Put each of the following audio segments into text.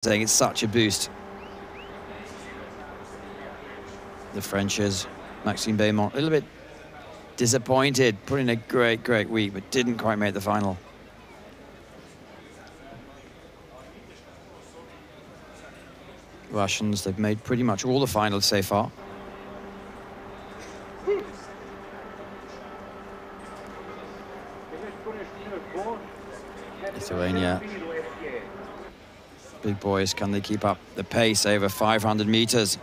saying it's such a boost. The Frenchers, Maxime Beaumont, a little bit disappointed, put in a great week, but didn't quite make the final. Russians, they've made pretty much all the finals so far. Lithuania. Big boys, can they keep up the pace over 500 meters?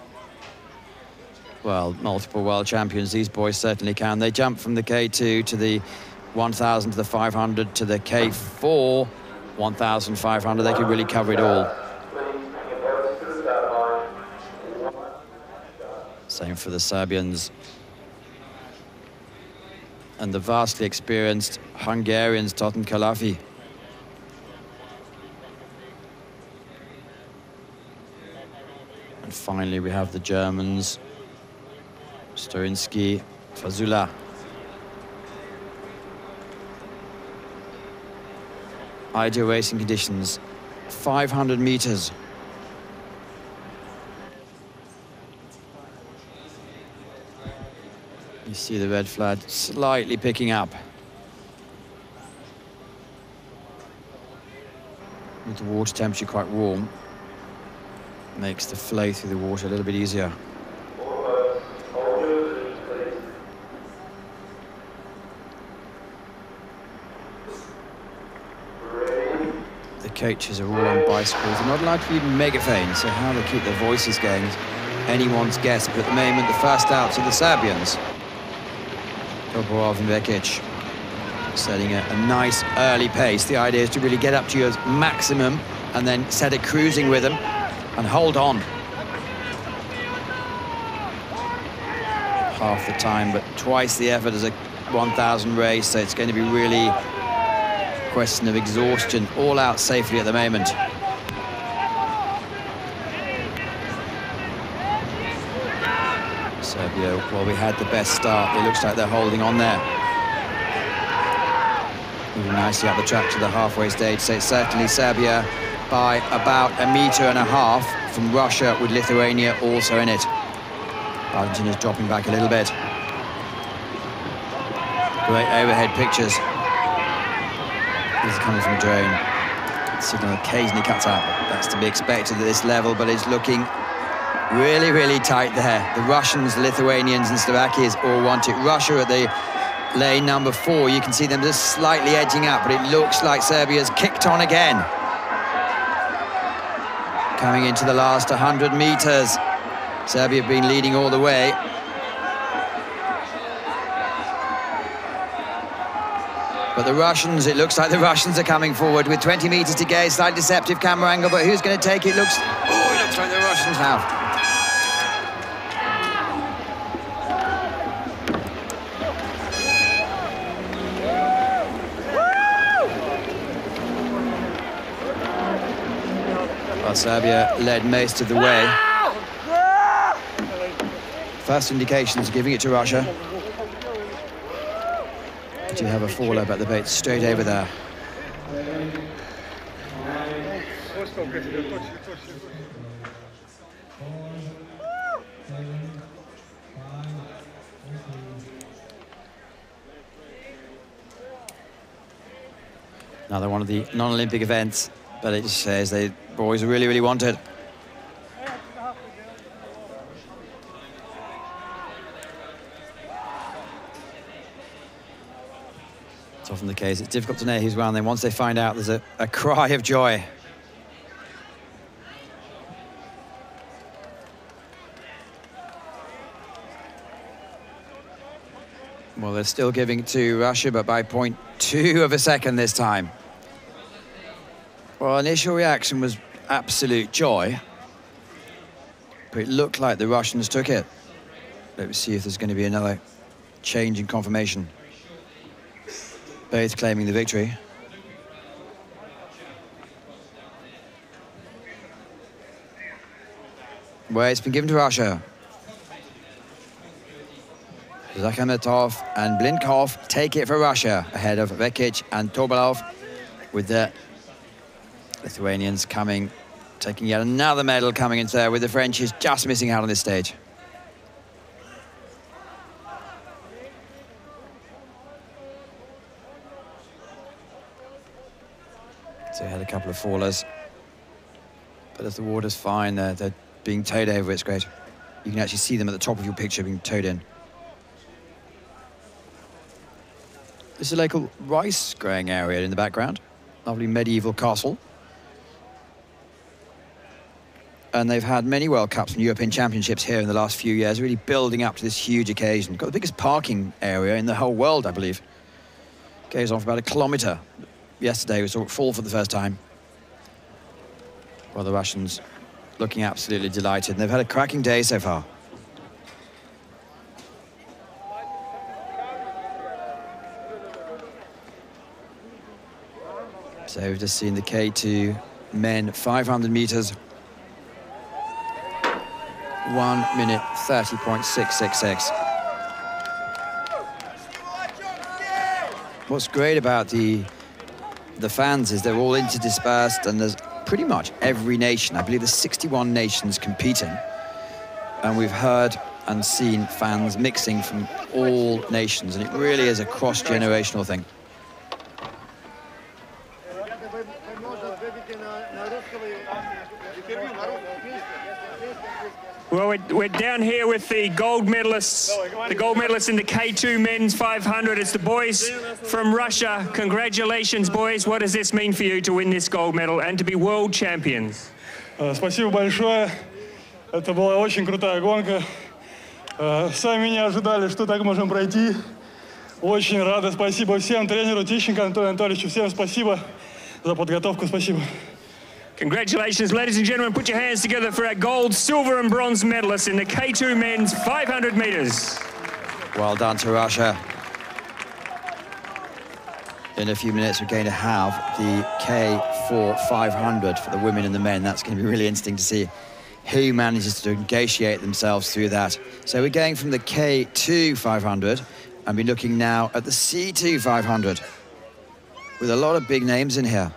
Well, multiple world champions, these boys certainly can. They jump from the K2 to the 1,000 to the 500 to the K4, 1,500. They could really cover it all. Same for the Serbians. And the vastly experienced Hungarians, Totten Kalafi. And finally, we have the Germans, Storinsky, Fazula. Ideal racing conditions, 500 meters. You see the red flag slightly picking up. With the water temperature quite warm, makes the flow through the water a little bit easier. The coaches are all on bicycles. They're not allowed to use megaphones, so how they keep their voices going is anyone's guess. But at the moment, the first outs are the Serbians. Topalov and Vekic setting a nice early pace. The idea is to really get up to your maximum and then set a cruising rhythm and hold on. Half the time, but twice the effort as a 1,000 race, so it's going to be really a question of exhaustion. All out safely at the moment. Serbia, well, we had the best start. It looks like they're holding on there. Moving nicely up the track to the halfway stage. So it's certainly Serbia by about 1.5 meters from Russia, with Lithuania also in it. Argentina's dropping back a little bit. Great overhead pictures. These are coming from a drone. The signal occasionally cuts out. That's to be expected at this level, but it's looking really tight there. The Russians, the Lithuanians and Slovakians all want it. Russia at the lane number 4. You can see them just slightly edging up, but it looks like Serbia's kicked on again. Coming into the last 100 meters. Serbia have been leading all the way. But the Russians, it looks like the Russians are coming forward with 20 meters to go. Slightly deceptive camera angle, but who's going to take it? It looks like the Russians have. Well, Serbia led most of the way. First indications giving it to Russia. Do you have a faller, but the bait's straight over there. Another one of the non-Olympic events, but it just says the boys really want it. It's often the case. It's difficult to know who's won. Then once they find out, there's a cry of joy. Well, they're still giving it to Russia, but by 0.2 of a second this time. Well, initial reaction was absolute joy, but it looked like the Russians took it. Let's see if there's going to be another change in confirmation. Both claiming the victory. Well, it's been given to Russia. Zakhametov and Blinkov take it for Russia, ahead of Vekic and Tobalov, with the Lithuanians coming Taking yet another medal coming into there with the Frenchies just missing out on this stage. So we had a couple of fallers. But as the water's fine, they're being towed over, it's great. You can actually see them at the top of your picture being towed in. This is a local rice growing area in the background. Lovely medieval castle. And they've had many World Cups and European Championships here in the last few years, really building up to this huge occasion. Got the biggest parking area in the whole world, I believe. Goes on for about 1 kilometre. Yesterday we saw it fall for the first time. Well, the Russians looking absolutely delighted. And they've had a cracking day so far. So we've just seen the K2 men 500 metres. 1 minute 30.666. What's great about the fans is they're all interdispersed, and there's pretty much every nation. I believe there's 61 nations competing, and we've heard and seen fans mixing from all nations, and it really is a cross-generational thing. Well, we're down here with the gold medalists in the K2 men's 500. It's the boys from Russia. Congratulations, boys. What does this mean for you to win this gold medal and to be world champions? Спасибо большое. Это была очень крутая гонка. Сами не ожидали, что так можем пройти. Очень рады. Спасибо всем, тренеру Тищенко Антонию Анатольевичу. Всем спасибо за подготовку. Спасибо. Congratulations, ladies and gentlemen. Put your hands together for our gold, silver and bronze medalists in the K2 men's 500 metres. Well done to Russia. In a few minutes, we're going to have the K4 500 for the women and the men. That's going to be really interesting to see who manages to negotiate themselves through that. So we're going from the K2 500 and we're looking now at the C2 500 with a lot of big names in here.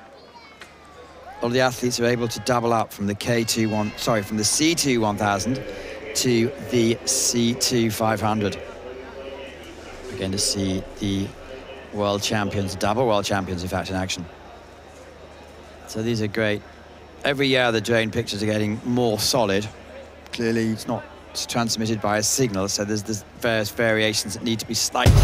A lot of the athletes are able to double up from the from the C2 1000 to the C2 500. We're going to see the world champions, double world champions, in fact, in action. So these are great. Every year the drone pictures are getting more solid. Clearly it's not transmitted by a signal, so there's various variations that need to be slightly